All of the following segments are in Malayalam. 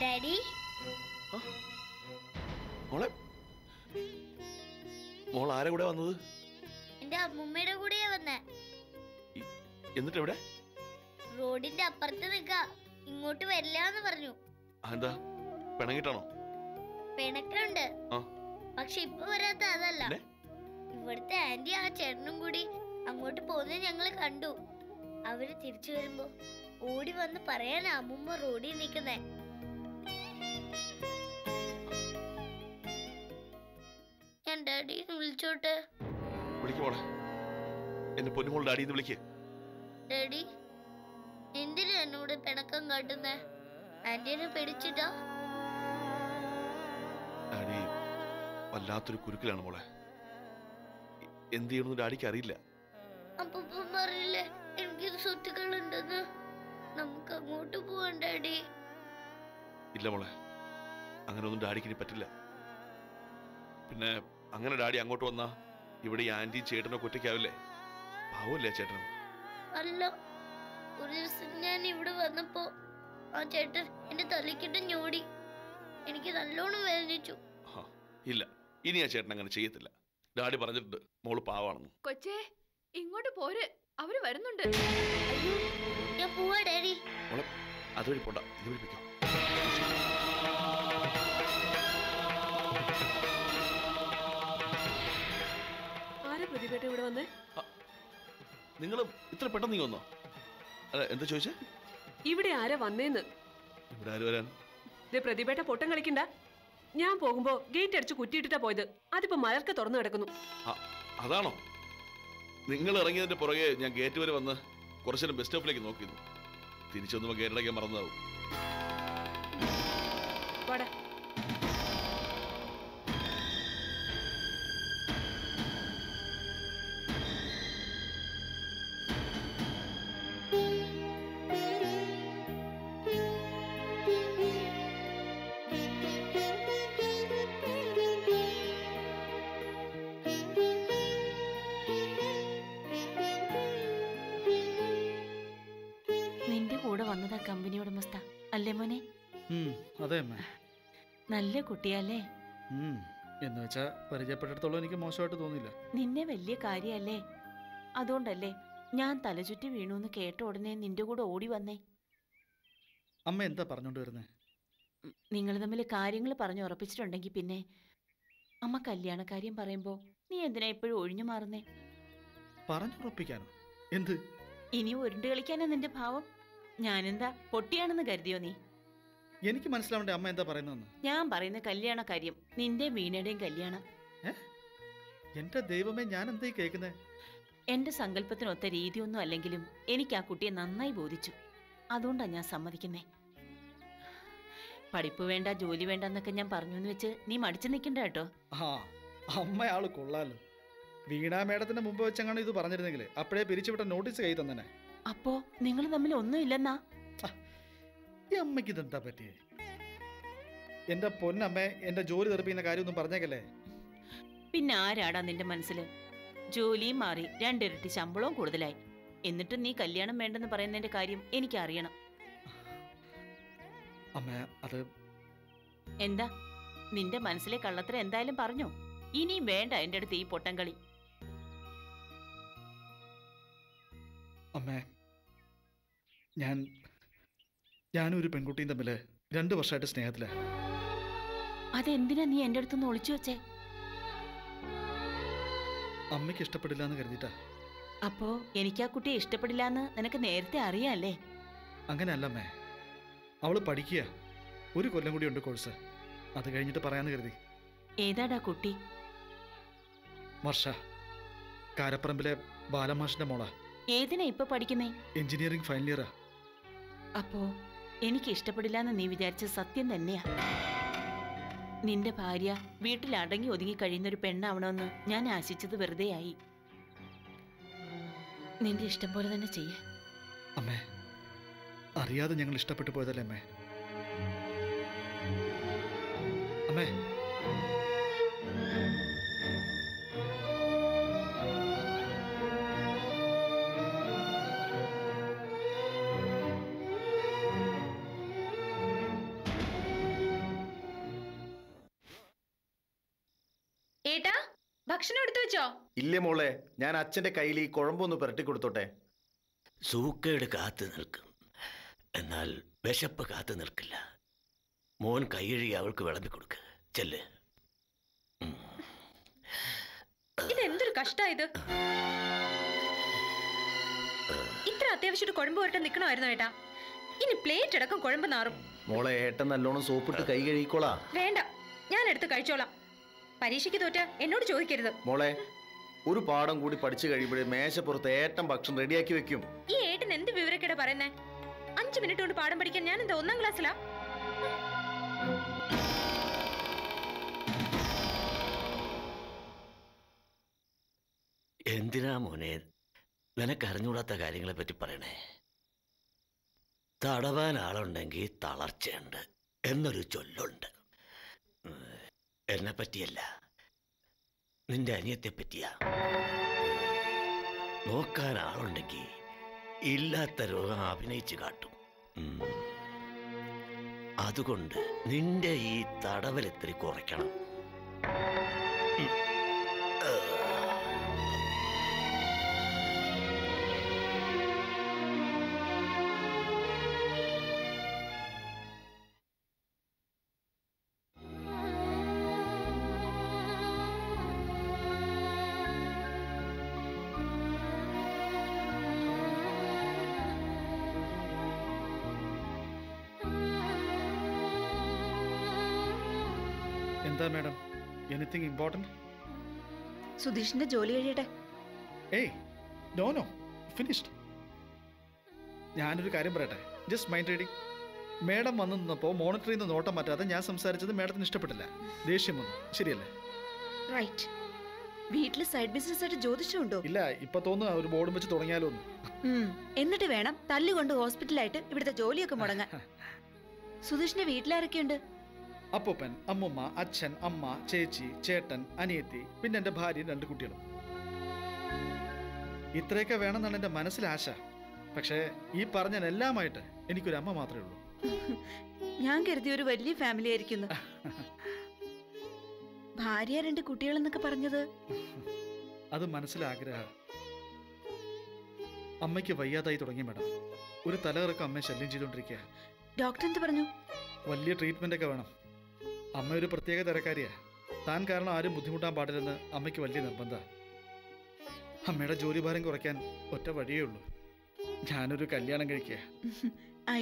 ഡാഡി മോളെ മോൾ ആരെ കൂടെ വന്നത്? എന്റെ അമ്മൂമ്മയുടെ കൂടെയാ വന്നേ. എന്നിട്ട് എവിടെ? റോഡിന്റെ അപ്പുറത്ത് നിക്ക, ഇങ്ങോട്ട് വരില്ലാന്ന് പറഞ്ഞു. എന്താ പിണങ്ങിട്ടാണോ? പിണക്കുണ്ട്, പക്ഷെ ഇപ്പൊ വരാത്ത അതല്ല. ഇവിടുത്തെ ആന്റി ആ ചേട്ടനും കൂടി അങ്ങോട്ട് പോകുന്നത് ഞങ്ങള് കണ്ടു. അവര് തിരിച്ചു വരുമ്പോ ഓടി വന്ന് പറയാൻ അമ്മൂമ്മ റോഡിൽ നിക്കുന്നേ. ഞാൻ ഡാഡിന്ന് വിളിച്ചോട്ടെ? എന്റെ പൊന്നുമോൾ ഡാഡിന്ന് വിളിക്ക്. ഡാഡി എന്തിനാ എന്നോട് പിണക്കം കാട്ടുന്നേ? ആന്റിനെ പേടിച്ചിട്ടാ? ഡാഡി വല്ലാത്തൊരു കുരുക്കിലാണ് മോളെ. എന്ത് ചെയ്യണമെന്ന് ഡാഡിക്ക് അറിയില്ല. അപ്പം പറഞ്ഞില്ലേ എനിക്ക് സ്വത്തുക്കളുണ്ടെന്ന്? നമുക്ക് അങ്ങോട്ട് പോവാൻ ഡാഡി. ഇല്ല മോളെ, അങ്ങനെ ഒന്നും ഡാഡിക്ക് ഇനി പറ്റില്ല. പിന്നെ അങ്ങനെ ഡാഡി അങ്ങോട്ട് വന്നാ ഇവിടെ ഈ ആന്റി ചേട്ടനൊക്കെ ഒറ്റയ്ക്കാവില്ലേ? പാവല്ലേ ചേട്ടനും? അല്ല, ഒരു ദിവസം ഞാൻ ഇവിടെ വന്നപ്പോ ആ ചേട്ടൻ എന്റെ തലക്കിട്ട് ഞോടി. എനിക്ക് നല്ലോണം വേദനിച്ചു. ഇല്ല, ഇനി ആ ചേട്ടൻ അങ്ങനെ ചെയ്യത്തില്ല. ഡാഡി പറഞ്ഞിട്ടുണ്ട് മോള് പാവാണെന്ന്. കൊച്ചേ ഇങ്ങോട്ട് പോര്, അവര് വരുന്നുണ്ട്. ഞാൻ പോവാ ഡാഡി. മോളെ അതുവഴി പോണ്ട, ഇത് വിളിപ്പിക്കാം. പ്രതിഭേട്ട ഇവിടെ വന്നേ? നിങ്ങൾ ഇത്ര പെട്ടെന്ന് നീ വന്നോ? അല്ല എന്താ ചോദിച്ചേ? ഇവിടെ ആരാ വന്നേന്ന്? ഇവിടെ ആര് വരാൻ? പ്രതിഭേട്ട പൊട്ടം കളിക്കണ്ട. ഞാൻ പോകുമ്പോ ഗേറ്റ് അടിച്ച് കുറ്റിയിട്ടിട്ടാ പോയത്. അതിപ്പോ മലർക്ക് തുറന്നു കിടക്കുന്നു. അതാണോ? നിങ്ങൾ ഇറങ്ങിയതിന്റെ പുറകെ ഞാൻ ഗേറ്റ് വരെ വന്ന് കുറച്ചേരം ബസ് സ്റ്റോപ്പിലേക്ക് നോക്കിയിരുന്നു. തിരിച്ചൊന്നുമ്പോ ഗേറ്റ് അടയ്ക്കാൻ മറന്നതാവും. കൂടെ വന്നതാ കമ്പനി ഉടമസ്ഥ അല്ലേ മോനെ? അതെ അമ്മ. നല്ല കുട്ടിയല്ലേ? എന്ന് വെച്ചാ പരിചയപ്പെട്ടിടത്തോളം എനിക്ക് മോശമായിട്ട് തോന്നില്ല. നിന്നെ വലിയ കാര്യല്ലേ, അതുകൊണ്ടല്ലേ ഞാൻ തലചുറ്റി വീണു കേട്ട ഉടനെ നിന്റെ കൂടെ ഓടി വന്നേ. അമ്മ എന്താ പറഞ്ഞോണ്ട് വരുന്നേ? നിങ്ങൾ തമ്മിൽ കാര്യങ്ങൾ പറഞ്ഞു ഉറപ്പിച്ചിട്ടുണ്ടെങ്കിൽ പിന്നെ അമ്മ കല്യാണക്കാര്യം പറയുമ്പോ നീ എന്തിനാ ഇപ്പോഴും ഒഴിഞ്ഞു മാറുന്നേ? പറഞ്ഞുറപ്പിക്കാനോ? എന്ത്? ഇനി ഉരുണ്ട് കളിക്കാനാ നിന്റെ ഭാവം? ഞാനെന്താ പൊട്ടിയാണെന്ന് കരുതിയോ നീ? എനിക്ക് മനസ്സിലാവണ്ടേ അമ്മ എന്താ പറയുന്നതെന്ന്? ഞാൻ പറയുന്ന കല്യാണ കാര്യം, നിന്റെ വീണയുടെയും കല്യാണം. എന്റെ ദൈവമേ, ഞാൻ എന്തായി കേൾക്കുന്നേ? എന്റെ സങ്കല്പത്തിനൊത്ത രീതിയൊന്നും അല്ലെങ്കിലും എനിക്ക് ആ കുട്ടിയെ നന്നായി ബോധിച്ചു. അതുകൊണ്ടാ ഞാൻ സമ്മതിക്കുന്നേ. പഠിപ്പ് വേണ്ട, ജോലി വേണ്ട എന്നൊക്കെ ഞാൻ പറഞ്ഞു എന്ന് വെച്ച് നീ മടിച്ചു നിൽക്കണ്ട കേട്ടോ. അമ്മയാള് കൊള്ളാലോ. വീണാ മേഡത്തിന്റെ മുമ്പ് വെച്ചെങ്ങാണ് ഇത് പറഞ്ഞിരുന്നെങ്കിൽ അപ്പോഴേ പിരിച്ചുവിട്ട നോട്ടീസ് കൈ തന്നെ. അപ്പോ നിങ്ങൾ തമ്മിൽ ഒന്നുമില്ലെന്നാ? ഈ അമ്മയ്ക്ക് ഇതെന്താ പറ്റിയേ? എന്റെ പൊന്നമ്മേ, എന്റെ ജോലി തെറിപ്പിക്കുന്ന കാര്യമൊന്നും പറഞ്ഞേക്കല്ലേ. പിന്നെ ആരാടാ നിന്റെ മനസ്സില്? ജോലിയും മാറി, 2 ഇരട്ടി ശമ്പളവും കൂടുതലായി, എന്നിട്ട് നീ കല്യാണം വേണ്ടെന്ന് പറയുന്നതിന്റെ കാര്യം എനിക്കറിയണം. എന്താ നിന്റെ മനസ്സിലെ കള്ളത്തരം എന്തായാലും പറഞ്ഞോ? ഇനിയും വേണ്ട എന്റെ അടുത്ത് ഈ പൊട്ടം കളി. അമ്മേ, ഞാനും ഒരു പെൺകുട്ടിയും തമ്മില് 2 വർഷമായിട്ട് സ്നേഹത്തില. അതെന്തിനാ നീ എന്റെ അടുത്തൊന്ന് ഒളിച്ചു വെച്ചേ? അമ്മയ്ക്ക് ഇഷ്ടപ്പെടില്ല എന്ന് കരുതിട്ടാ. അപ്പോ എനിക്ക് ആ കുട്ടിയെ ഇഷ്ടപ്പെടില്ല എന്ന് നിനക്ക് നേരത്തെ അറിയാല്ലേ? അങ്ങനെയല്ല അമ്മേ, അവള് പഠിക്കുക. 1 കൊല്ലം കൂടി ഉണ്ട് കോഴ്സ്, അത് കഴിഞ്ഞിട്ട് പറയാന്ന് കരുതി. ഏതാടാ കുട്ടി? വർഷ, കാരപ്പറമ്പിലെ ബാലമാഷിന്റെ മോളാ. ഏതിനാ ഇപ്പൊ പഠിക്കുന്നേ? എഞ്ചിനീയറിംഗ് ഫൈനൽ ഇയറാ. അപ്പോ എനിക്ക് ഇഷ്ടപ്പെടില്ല എന്ന് നീ വിചാരിച്ച സത്യം തന്നെയാ. നിന്റെ ഭാര്യ വീട്ടിൽ അടങ്ങി ഒതുങ്ങി കഴിയുന്നൊരു പെണ്ണാവണമെന്ന് ഞാൻ ആശിച്ചത് വെറുതെയായി. നിന്റെ ഇഷ്ടം പോലെ തന്നെ ചെയ്യേ. അമ്മേ, അറിയാതെ ഞങ്ങൾ ഇഷ്ടപ്പെട്ടു പോയതല്ലേ അമ്മേ. അമ്മേ, ഭക്ഷണം എടുത്തു വെച്ചോ? ഇല്ലേ മോളെ, ഞാൻ അച്ഛന്റെ കയ്യിൽ ഈ കുഴമ്പൊന്ന് പുരട്ടി കൊടുത്തോട്ടെ. സൂക്കേട് കാത്തു നിൽക്കും, എന്നാൽ വിശപ്പ് കാത്തു നിൽക്കില്ല. മോൻ കൈയഴി അവൾക്ക് വിളമ്പിക്കൊടുക്ക്. ചെല്ല്. ഇതെന്തൊരു കഷ്ടായത്. ഇത്ര അത്യാവശ്യമായിട്ട് കുഴമ്പ് വരട്ടെ നിക്കണമായിരുന്നു ഏട്ടാ. ഇനി പ്ലേറ്റ് അടക്കം കുഴമ്പ് നാറും. മോളെ, ഏട്ടൻ നല്ലോണം സോപ്പിട്ട് കൈ കഴുകിക്കോളാ. വേണ്ട, ഞാൻ എടുത്ത് കഴിച്ചോളാം. പരീക്ഷയ്ക്ക് തോറ്റ എന്നോട് ചോദിക്കരുത്. മോളെ, ഒരു പാഠം കൂടി പഠിച്ചു കഴിയുമ്പോഴേ മേശപ്പുറത്ത് ഏട്ടൻ ഭക്ഷണം റെഡിയാക്കി വെക്കും. ഈ ഏട്ടൻ എന്ത് വിവരക്കേടാ പറയുന്നേ? 5 മിനിറ്റ് കൊണ്ട് പാഠം പഠിക്കാൻ ഞാൻ എന്താ 1ാം ക്ലാസ്സിലാ? എന്തിനാ മോനെ നിനക്കറിഞ്ഞൂടാത്ത കാര്യങ്ങളെ പറ്റി പറയണേ? തടവാൻ ആളുണ്ടെങ്കിൽ തളർച്ചയുണ്ട് എന്നൊരു ചൊല്ലുണ്ട്. എന്നെ പറ്റിയല്ല, നിന്റെ അനിയത്തെ പറ്റിയാ. നോക്കാൻ ആളുണ്ടെങ്കിൽ ഇല്ലാത്ത രോഗം അഭിനയിച്ച് കാട്ടും. അതുകൊണ്ട് നിന്റെ ഈ തടവലിത്തിരി കുറയ്ക്കണം. എന്താ മാഡം, എനിത്തിങ് ഇമ്പോർട്ടന്റ്? സുധീഷിന്റെ ജോലി കഴിയട്ടെ. ഏയ് നോ നോ, ഫിനിഷ്ഡ്. ഞാനൊരു കാര്യം പറയട്ടെ, ജസ്റ്റ് മൈൻഡ് റീഡിങ്. മേഡം വന്നു നിന്നപ്പോൾ മോണിറ്ററിൽ നിന്ന് നോട്ടം മാറ്റാതെ ഞാൻ സംസാരിച്ചത് മേഡത്തിന് ഇഷ്ടപ്പെട്ടില്ല, ദേഷ്യം വന്നു, ശരിയല്ലേ? റൈറ്റ്. വീട്ടില് സൈഡ് ബിസിനസ് ആയിട്ട് ജ്യോതിഷം ഉണ്ടോ? ഇല്ല, ഇപ്പൊ തോന്നുന്നു ഒരു ബോർഡും വെച്ച് തുടങ്ങിയാലോ ഒന്ന്. എന്നിട്ട് വേണം തല്ലുകൊണ്ട് ഹോസ്പിറ്റലായിട്ട് ഇവിടുത്തെ ജോലിയൊക്കെ മുടങ്ങാൻ. സുധീഷിന്റെ വീട്ടിലാരൊക്കെയുണ്ട്? അപ്പൂപ്പൻ, അമ്മുമ്മ, അച്ഛൻ, അമ്മ, ചേച്ചി, ചേട്ടൻ, അനിയത്തി, പിന്നെ എൻ്റെ ഭാര്യയും 2 കുട്ടികളും. ഇത്രയൊക്കെ വേണമെന്നാണ് എൻ്റെ മനസ്സിൽ ആശ. പക്ഷേ ഈ പറഞ്ഞെല്ലാമായിട്ട് എനിക്കൊരു അമ്മ മാത്രമേ ഉള്ളൂ. ഞാൻ കരുതിയ ഒരു വലിയ ഫാമിലി ആയിരിക്കുന്നു. ഭാര്യ 2 കുട്ടികളെന്നൊക്കെ പറഞ്ഞത് അത് മനസ്സിലാഗ്രഹ. അമ്മയ്ക്ക് വയ്യാതായി തുടങ്ങി മാഡം. ഒരു തലകറക്കം അമ്മയെ ശല്യം ചെയ്തുകൊണ്ടിരിക്കുക. ഡോക്ടർ എന്ത് പറഞ്ഞു? വലിയ ട്രീറ്റ്മെന്റ് ഒക്കെ വേണം. അമ്മ ഒരു പ്രത്യേക തരക്കാരിയാ. താൻ കാരണം ആരും ബുദ്ധിമുട്ടാൻ പാടില്ലെന്ന് അമ്മയ്ക്ക് വലിയ നിർബന്ധം. അമ്മയുടെ ജോലി ഭാരം കുറയ്ക്കാൻ ഒറ്റ വഴിയേ ഉള്ളൂ, ഞാനൊരു കല്യാണം കഴിക്കുക.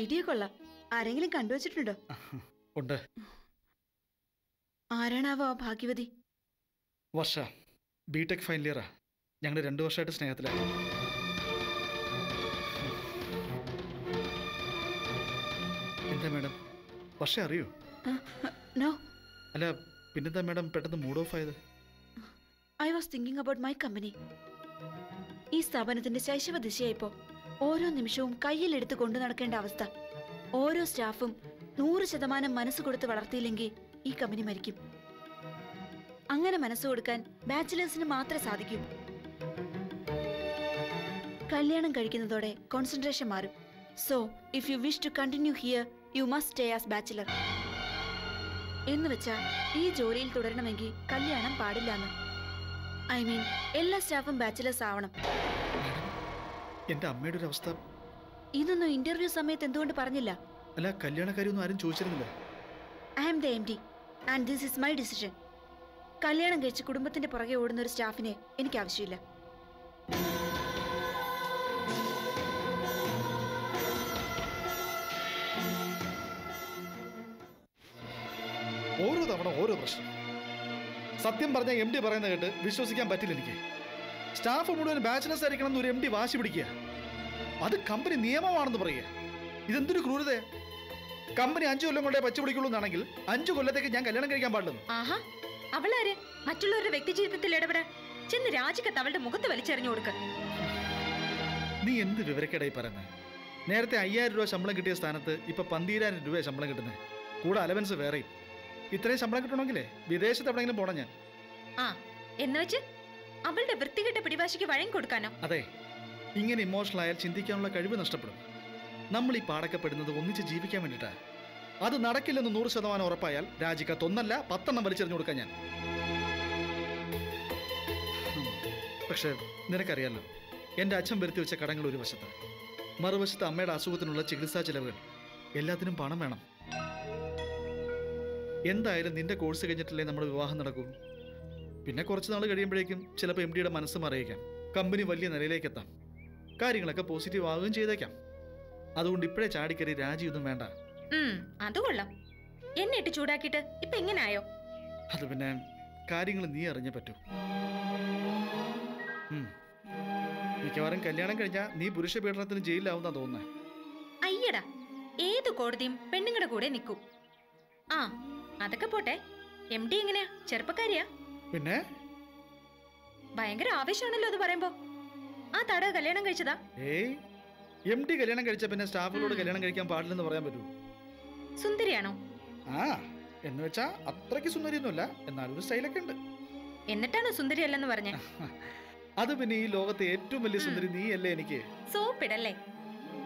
ഐഡിയ കൊള്ളാം. ആരെങ്കിലും കണ്ടുവച്ചിട്ടുണ്ടോ? ഉണ്ട്. ആരാണാവോ ആ ഭാഗ്യവതി? വർഷ, ബിടെക് ഫൈനൽ ഇയറാ. ഞങ്ങൾ 2 വർഷമായിട്ട് സ്നേഹത്തിലാണ്. എന്താ മാഡം, വർഷ അറിയോ? നോ. അല്ല പിന്നെന്താ മാഡം പെട്ടെന്ന് മൂഡ് ഓഫ് ആയത്? I was thinking about my company. ഈ സ്ഥാപനത്തിന്റെ ശൈശവ ദിശയായിപ്പോ ഓരോ നിമിഷവും കയ്യിലെടുത്ത് കൊണ്ടു നടക്കേണ്ട അവസ്ഥ. ഓരോ സ്റ്റാഫും 100% മനസ്സ് കൊടുത്ത് വളർത്തിയില്ലെങ്കിൽ ഈ കമ്പനി മരിക്കും. അങ്ങനെ മനസ്സ് കൊടുക്കാൻ ബാച്ചിലേഴ്സിന് മാത്രമേ സാധിക്കൂ. കല്യാണം കഴിക്കുന്നതോടെ കോൺസെൻട്രേഷൻ മാറും. So if you wish to continue here you must stay as bachelor. എന്ന് വെച്ചാൽ ഈ ജോലിയിൽ തുടരണമെങ്കിൽ കല്യാണം പാടില്ലാന്ന്. ഐ മീൻ എല്ലാ സ്റ്റാഫും ബാച്ചിലേഴ്സ് ആവണം. എന്റെ അമ്മയുടെ ഒരു അവസ്ഥ. ഇതൊന്നും ഇന്റർവ്യൂ സമയത്ത് എന്തുകൊണ്ട് പറഞ്ഞില്ല? അല്ല കല്യാണക്കാരിയൊന്നും ആരും ചോദിച്ചിരുന്നില്ല. I am the MD and this is my decision. കല്യാണം കഴിച്ച് കുടുംബത്തിന്റെ പുറകെ ഓടുന്ന ഒരു സ്റ്റാഫിനെ എനിക്ക് ആവശ്യമില്ല. ഓരോ തവണ ഓരോ പ്രശ്നം. സത്യം പറഞ്ഞ MD പറയുന്ന കേട്ട് വിശ്വസിക്കാൻ പറ്റില്ല എനിക്ക്. സ്റ്റാഫ് മുഴുവൻ ബാച്ചിലേഴ്സ് ആയിരിക്കണം എന്ന് ഒരു MD വാശി പിടിക്കുക. അത് കമ്പനി നിയമമാണെന്ന് പറയുക. ഇതെന്തൊരു ക്രൂരതയാ. കമ്പനി 5 കൊല്ലം കൊണ്ടേ പച്ച പിടിക്കുള്ളൂ എന്നാണെങ്കിൽ 5 കൊല്ലത്തേക്ക് ഞാൻ കല്യാണം കഴിക്കാൻ പാടില്ലെന്ന്. ആഹാ, അവളാര് മറ്റുള്ളവരുടെ വ്യക്തി ജീവിതത്തിൽ ഇടപെടാൻ? ചെന്ന് രാജിക്കത്ത് അവളുടെ മുഖത്ത് വലിച്ചെറിഞ്ഞു കൊടുക്ക. നീ എന്ത് വിവരക്കേടായി പറയുന്നത്? നേരത്തെ 5000 രൂപ ശമ്പളം കിട്ടിയ സ്ഥാനത്ത് ഇപ്പൊ 12,000 രൂപ ശമ്പളം കിട്ടുന്നത്. കൂടെ അലവൻസ് വേറെയും. ഇത്രയും ശമ്പളം കിട്ടണമെങ്കിലേ വിദേശത്ത് എവിടെയെങ്കിലും പോണം ഞാൻ. ആ എന്ന് വെച്ച് അവളുടെ വൃത്തികെട്ട പിടിവാശിക്ക് വഴങ്ങി കൊടുക്കാനോ? അതെ, ഇങ്ങനെ ഇമോഷണൽ ആയാൽ ചിന്തിക്കാനുള്ള കഴിവ് നഷ്ടപ്പെടും. നമ്മൾ ഈ പാടക്കപ്പെടുന്നത് ഒന്നിച്ച് ജീവിക്കാൻ വേണ്ടിയിട്ടാ. അത് നടക്കില്ലെന്ന് 100% ഉറപ്പായാൽ രാജിക്കത്ത് 1 അല്ല 10 വലിച്ചെറിഞ്ഞു കൊടുക്കാൻ ഞാൻ. പക്ഷെ നിനക്കറിയാലോ, എൻ്റെ അച്ഛൻ വരുത്തി വെച്ച കടങ്ങൾ ഒരു വശത്ത്, മറുവശത്ത് അമ്മയുടെ അസുഖത്തിനുള്ള ചികിത്സാ ചെലവുകൾ. എല്ലാത്തിനും പണം വേണം. എന്തായാലും നിന്റെ കോഴ്സ് കഴിഞ്ഞിട്ടല്ലേ നമ്മുടെ വിവാഹം നടക്കൂ. പിന്നെ കുറച്ച് നാൾ കഴിയുമ്പോഴേക്കും ചിലപ്പോൾ MD യുടെ മനസ്സ് മറിയിക്കാം, കമ്പനി വലിയ നിലയിലേക്ക് എത്താം, കാര്യങ്ങളൊക്കെ പോസിറ്റീവ് ആവുകയും ചെയ്തേക്കാം. അതുകൊണ്ട് ഇപ്പോഴേ ചാടിക്കറി രാജിയൊന്നും വേണ്ട. അത് കൊള്ളാം. എന്നെ ഇട്ട് ചൂടാക്കിയിട്ട് ഇപ്പൊ എങ്ങനായോ? അത് പിന്നെ കാര്യങ്ങൾ നീ അറിഞ്ഞേ പറ്റൂ. മിക്കവാറും കല്യാണം കഴിഞ്ഞാൽ നീ പുരുഷ പീഡനത്തിന് ജയിലിലാവുന്നാ തോന്നുന്നേ. അയ്യടാ, ഏത് കോടതിയും പെണ്ണുങ്ങളുടെ കൂടെ നിൽക്കൂ. ആ അതൊക്കെ പോട്ടെ, MD എങ്ങനെയാ? ചെറുപ്പക്കാരിയാ? പിന്നെ ഭയങ്കര ആവേശമാണല്ലോ അത് പറയുമ്പോ. ആ താടക കല്യാണം കഴിച്ചതാ? ഏയ്, MD കല്യാണം കഴിച്ച പിന്നെ സ്റ്റാഫുകളോട് കല്യാണം കഴിക്കാൻ പാടില്ലെന്ന് പറയാൻ പറ്റൂ? സുന്ദരിയാണോ? ആ, എന്ന് വെച്ചാ അത്രയ്ക്ക് സുന്ദരിയൊന്നുമല്ല, എന്നാലും ഒരു സ്റ്റൈലൊക്കെ ഉണ്ട്. എന്നിട്ടാണോ സുന്ദരി അല്ലെന്ന് പറഞ്ഞേ? അത് പിന്നെ ഈ ലോകത്തെ ഏറ്റവും വലിയ സുന്ദരി നീ അല്ലേ എനിക്ക്? സോപ്പിടല്ലേ?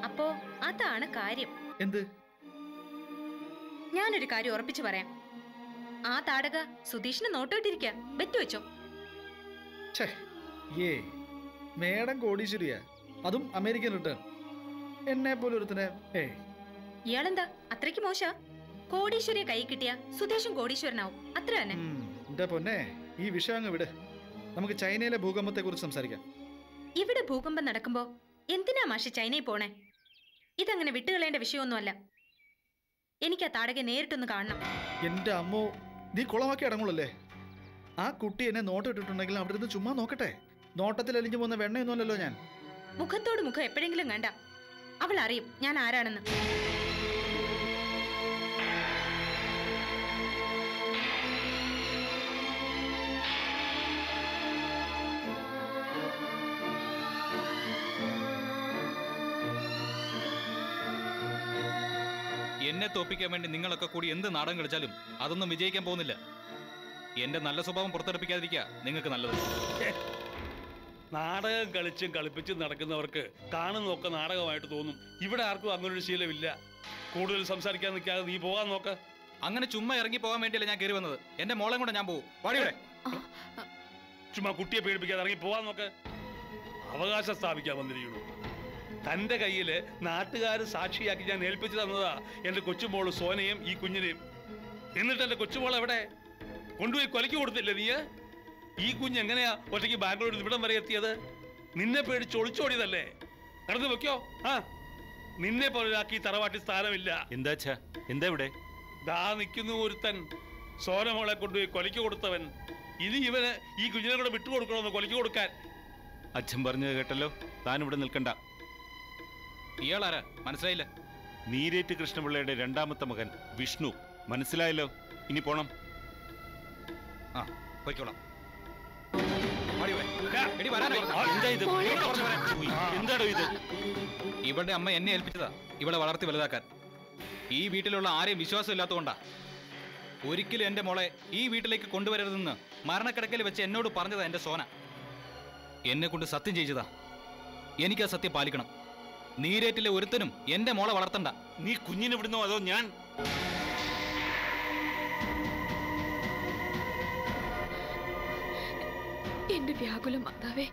അപ്പോ അതാണ് കാര്യം. എന്ത്? ഞാനൊരു കാര്യം ഉറപ്പിച്ചു പറയാം. ആ താടക സുധീഷിന് നോട്ടോട്ടിരിക്ക. ബെറ്റ് വെച്ചോ? മേഡം കോടീശ്വരിയാ, അതും അമേരിക്കൻ റിട്ടേൺ. എന്നെ പോലെ ഒരുത്തനെ. ഇയാളെന്താ അത്രയ്ക്ക് മോശ? കോടീശ്വരിയെ കൈ കിട്ടിയ സുധീഷും കോടീശ്വരനാവും, അത്ര തന്നെ. എന്റെ പൊന്നെ, ഈ വിഷയം അങ്ങ് വിട്. നമുക്ക് ചൈനയിലെ ഭൂകമ്പത്തെ കുറിച്ച് സംസാരിക്കാം. ഇവിടെ ഭൂകമ്പം നടക്കുമ്പോ എന്തിനാ മാഷി ചൈനയിൽ പോണേ? ഇതങ്ങനെ വിട്ടുകളയേണ്ട വിഷയമൊന്നുമല്ല. എനിക്ക് ആ താടകയെ നേരിട്ടൊന്ന് കാണണം. എന്റെ അമ്മോ, നീ കുളമാക്കി അടങ്ങുള്ളല്ലേ? ആ കുട്ടി എന്നെ നോട്ടം ഇട്ടിട്ടുണ്ടെങ്കിൽ അവിടെ നിന്ന് ചുമ്മാ നോക്കട്ടെ. നോട്ടത്തിൽ അലിഞ്ഞു പോകുന്ന വെണ്ണയൊന്നുമല്ലല്ലോ ഞാൻ. മുഖത്തോട് മുഖം എപ്പോഴെങ്കിലും കണ്ട അവൾ അറിയും ഞാൻ ആരാണെന്ന്. എന്നെ തോപ്പിക്കാൻ വേണ്ടി നിങ്ങളൊക്കെ കൂടി എന്ത് നാടകം കളിച്ചാലും അതൊന്നും വിജയിക്കാൻ പോകുന്നില്ല. എന്റെ നല്ല സ്വഭാവം പുറത്തെടുപ്പിക്കാതിരിക്കുക നിങ്ങൾക്ക് നല്ലത്. നാടകം കളിച്ചും കളിപ്പിച്ചും നടക്കുന്നവർക്ക് കാണുന്നതൊക്കെ നാടകമായിട്ട് തോന്നും. ഇവിടെ ആർക്കും അങ്ങനൊരു ശീലമില്ല. കൂടുതൽ സംസാരിക്കാൻ നിൽക്കാതെ നീ പോകാൻ നോക്ക്. അങ്ങനെ ചുമ്മാ ഇറങ്ങി പോകാൻ വേണ്ടിയല്ല ഞാൻ കയറി വന്നത്. എന്റെ മോളെ കൊണ്ട് ഞാൻ പോകും. വാടിയുടെ ചുമ്മാ കുട്ടിയെ പേടിപ്പിക്കാതെ ഇറങ്ങി പോകാൻ നോക്ക്. അവകാശം സ്ഥാപിക്കാൻ വന്നിരിക്കുന്നു. തന്റെ കയ്യില് നാട്ടുകാർ സാക്ഷിയാക്കി ഞാൻ ഏൽപ്പിച്ചു തന്നതാ എന്റെ കൊച്ചുമോള് സോനയും ഈ കുഞ്ഞിനെയും. എന്നിട്ട് എന്റെ കൊച്ചുമോൾ എവിടെ? കൊണ്ടുപോയി കൊലയ്ക്ക് കൊടുത്തില്ലേ നീ? ഈ കുഞ്ഞ് എങ്ങനെയാ ഒറ്റയ്ക്ക് ബാംഗ്ലൂരിൽ ഇവിടം വരെ എത്തിയത്? നിന്നെ പേടിച്ച് ഒളിച്ചോടിയതല്ലേ? നടന്നു വെക്കോ? ആ, നിന്നെ പോലാക്കി തറവാട്ടി സ്ഥാനമില്ല. എന്താ ഇവിടെ? ദാ നിൽക്കുന്നു ഒരുത്തൻ, സോനമോളെ കൊണ്ടുപോയി കൊലയ്ക്ക് കൊടുത്തവൻ. ഇനി ഇവന് ഈ കുഞ്ഞിനെ കൂടെ വിട്ടുകൊടുക്കണമെന്ന് കൊലയ്ക്ക് കൊടുക്കാൻ. അച്ഛൻ പറഞ്ഞത് കേട്ടല്ലോ, താൻ ഇവിടെ നിൽക്കണ്ട. ഇയാളാരാ മനസ്സിലായില്ല? നീരേറ്റ് കൃഷ്ണപിള്ളയുടെ രണ്ടാമത്തെ മകൻ വിഷ്ണു. മനസ്സിലായല്ലോ? ഇനി പോണം. ആ, പോയിക്കോളാം. എന്താണോ ഇത്? ഇവളുടെ അമ്മ എന്നെ ഏൽപ്പിച്ചതാ ഇവളെ വളർത്തി വലുതാക്കാൻ. ഈ വീട്ടിലുള്ള ആരെയും വിശ്വാസം ഇല്ലാത്തതുകൊണ്ടാ. ഒരിക്കലും എന്റെ മോളെ ഈ വീട്ടിലേക്ക് കൊണ്ടുവരരുതെന്ന് മരണക്കിടക്കയിൽ വെച്ച് എന്നോട് പറഞ്ഞതാ എന്റെ സോന. എന്നെ കൊണ്ട് സത്യം ചെയ്യിച്ചതാ. എനിക്ക് ആ സത്യം പാലിക്കണം. നീരേറ്റിലെ ഒരുത്തനും എന്റെ മോളെ വളർത്തണ്ട. നീ കുഞ്ഞിനെ വിടുന്നോ അതോ ഞാൻ? എന്റെ വ്യാകുല മാതാവേ,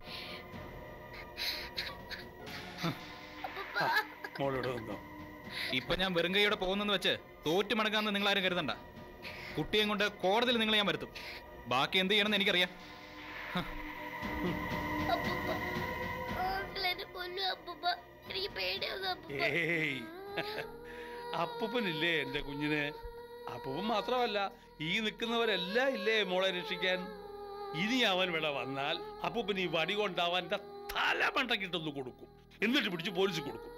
ഇപ്പൊ ഞാൻ വെറും കൈയോടെ പോകുന്നെന്ന് വെച്ച് തോറ്റു മടങ്ങാന്ന് നിങ്ങൾ ആരും കരുതണ്ട. കുട്ടിയെ കൊണ്ട് കോടതിയിൽ നിങ്ങൾ ഞാൻ വരുത്തും. ബാക്കി എന്ത് ചെയ്യണമെന്ന് എനിക്കറിയാം. അപ്പൂപ്പനില്ലേ എന്റെ കുഞ്ഞിന്? അപ്പൂപ്പൻ മാത്രമല്ല, ഈ നിൽക്കുന്നവരെല്ലാം ഇല്ലേ മോളെ രക്ഷിക്കാൻ. ഇനി അവൻ ഇവിടെ വന്നാൽ അപ്പൂപ്പൻ ഈ വടി കൊണ്ട് അവന്റെ തലമണ്ടക്കിട്ടൊന്ന് കൊടുക്കും. എന്നിട്ട് പിടിച്ച് പോലീസ് കൊടുക്കും.